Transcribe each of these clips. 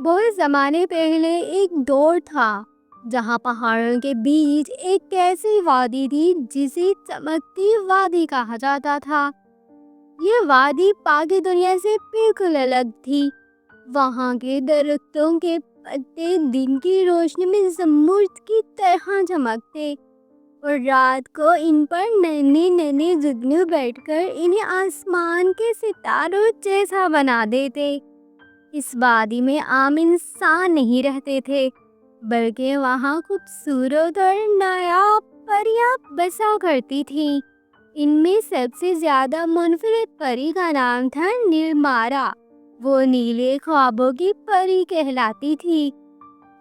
بہت زمانے پہلے ایک دور تھا جہاں پہاڑوں کے بیچ ایک ایسی وادی تھی جسے چمکتی وادی کہا جاتا تھا۔ یہ وادی باقی دنیا سے بالکل الگ تھی۔ وہاں کے درختوں کے پتے دن کی روشنی میں زمرد کی طرح چمکتے اور رات کو ان پر ننھے ننھے جگنو بیٹھ کر انہیں آسمان کے ستاروں جیسا بنا دیتے۔ اس وادی میں عام انسان نہیں رہتے تھے، بلکہ وہاں خوبصورت اور نایاب پریاں بسا کرتی تھیں۔ ان میں سب سے زیادہ منفرد پری کا نام تھا نیلمارا۔ وہ نیلے خوابوں کی پری کہلاتی تھی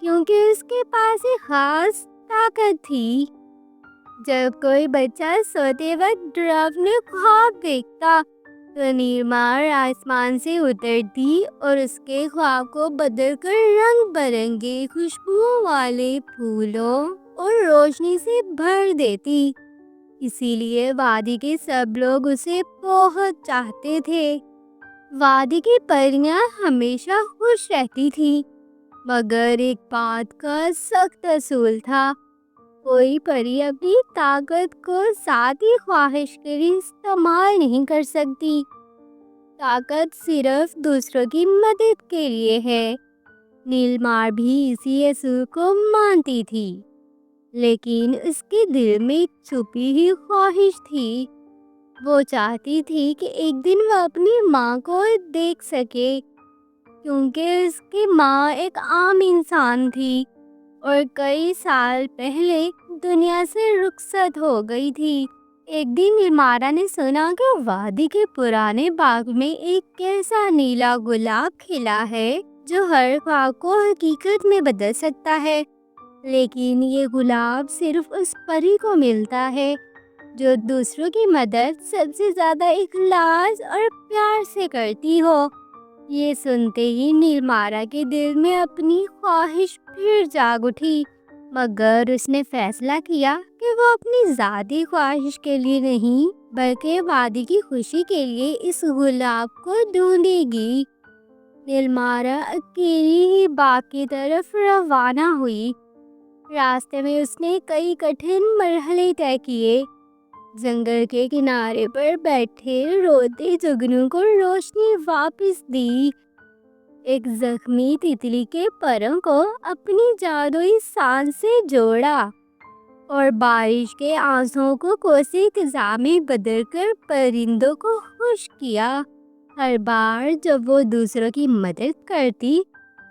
کیونکہ اس کے پاس ایک خاص طاقت تھی۔ جب کوئی بچہ سوتے وقت ڈراونے خواب دیکھتا تو نیلمار آسمان سے اترتی اور اس کے خواب کو بدل کر رنگ برنگے خوشبوؤں والے پھولوں اور روشنی سے بھر دیتی۔ اسی لیے وادی کے سب لوگ اسے بہت چاہتے تھے۔ وادی کی پریاں ہمیشہ خوش رہتی تھیں، مگر ایک بات کا سخت اصول تھا۔ کوئی پری اپنی طاقت کو ذاتی خواہش کے لیے استعمال نہیں کر سکتی۔ طاقت صرف دوسروں کی مدد کے لیے ہے۔ نیلمار بھی اسی اصول کو مانتی تھی، لیکن اس کے دل میں ایک چھپی ہوئی خواہش تھی۔ وہ چاہتی تھی کہ ایک دن وہ اپنی ماں کو دیکھ سکے، کیونکہ اس کی ماں ایک عام انسان تھی اور کئی سال پہلے دنیا سے رخصت ہو گئی تھی۔ ایک دن نیلمارا نے سنا کہ وادی کے پرانے باغ میں ایک ایسا نیلا گلاب کھلا ہے جو ہر خواب کو حقیقت میں بدل سکتا ہے، لیکن یہ گلاب صرف اس پری کو ملتا ہے جو دوسروں کی مدد سب سے زیادہ اخلاص اور پیار سے کرتی ہو۔ یہ سنتے ہی نیلمارا کے دل میں اپنی خواہش پھر جاگ اٹھی، مگر اس نے فیصلہ کیا کہ وہ اپنی ذاتی خواہش کے لیے نہیں بلکہ وادی کی خوشی کے لیے اس گلاب کو ڈھونڈے گی۔ نیلمارا اکیلی ہی باغ کی طرف روانہ ہوئی۔ راستے میں اس نے کئی کٹھن مرحلے طے کیے۔ جنگل کے کنارے پر بیٹھے روتے جگنو کو روشنی واپس دی، ایک زخمی تتلی کے پروں کو اپنی جادوئی سانس سے جوڑا اور بارش کے آنسوؤں کو کوسی خزاں میں بدل کر پرندوں کو خوش کیا۔ ہر بار جب وہ دوسروں کی مدد کرتی،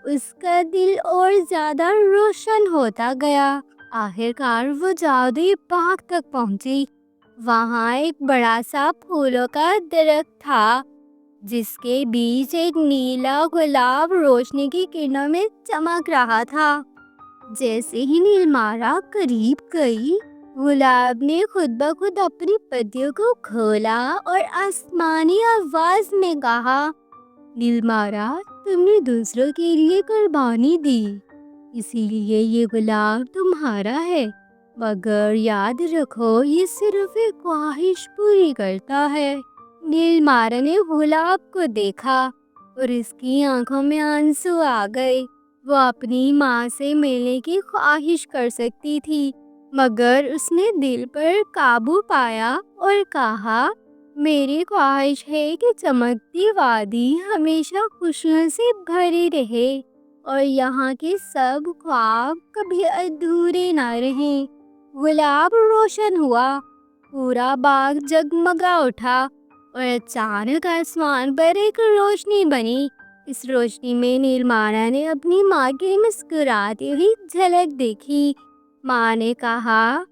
اس کا دل اور زیادہ روشن ہوتا گیا۔ آخر کار وہ جادوئی باغ تک پہنچی۔ وہاں ایک بڑا سا پھولوں کا درخت تھا جس کے بیچ ایک نیلا گلاب روشنی کی کرنوں میں چمک رہا تھا۔ جیسے ہی نیلمارا قریب گئی، گلاب نے خود بخود اپنی پتیوں کو کھولا اور آسمانی آواز میں کہا، نیلمارا، تم نے دوسروں کے لیے قربانی دی، اسی لیے یہ گلاب تمہارا ہے، مگر یاد رکھو یہ صرف ایک خواہش پوری کرتا ہے۔ نیلمارا نے گلاب کو دیکھا اور اس کی آنکھوں میں آنسو آ گئے۔ وہ اپنی ماں سے ملنے کی خواہش کر سکتی تھی، مگر اس نے دل پر قابو پایا اور کہا، میری خواہش ہے کہ چمکتی وادی ہمیشہ خوشیوں سے بھری رہے اور یہاں کے سب خواب کبھی ادھورے نہ رہیں۔ گلاب روشن ہوا، پورا باغ جگمگا اٹھا اور اچانک آسمان پر ایک روشنی بنی۔ اس روشنی میں نیلمارا نے اپنی ماں کی مسکراتی ہوئی جھلک دیکھی۔ ماں نے کہا،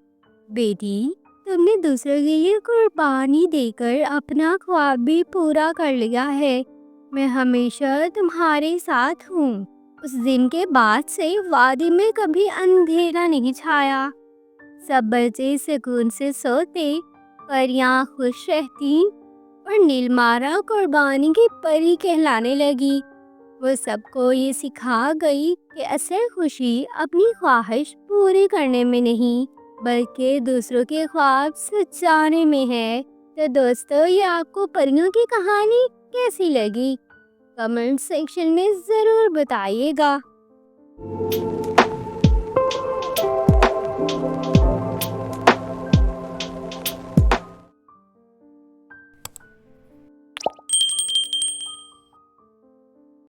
بیٹی، تم نے دوسروں کے لیے قربانی دے کر اپنا خواب بھی پورا کر لیا ہے، میں ہمیشہ تمہارے ساتھ ہوں۔ اس دن کے بعد سے وادی میں کبھی اندھیرا نہیں چھایا۔ سب بچے سکون سے سوتے، پریاں خوش رہتی اور نیلمارا قربانی کی پری کہلانے لگی۔ وہ سب کو یہ سکھا گئی کہ اصل خوشی اپنی خواہش پوری کرنے میں نہیں بلکہ دوسروں کے خواب سچانے میں ہے۔ تو دوستو، یہ آپ کو پریوں کی کہانی کیسی لگی؟ کمنٹ سیکشن میں ضرور بتائیے گا۔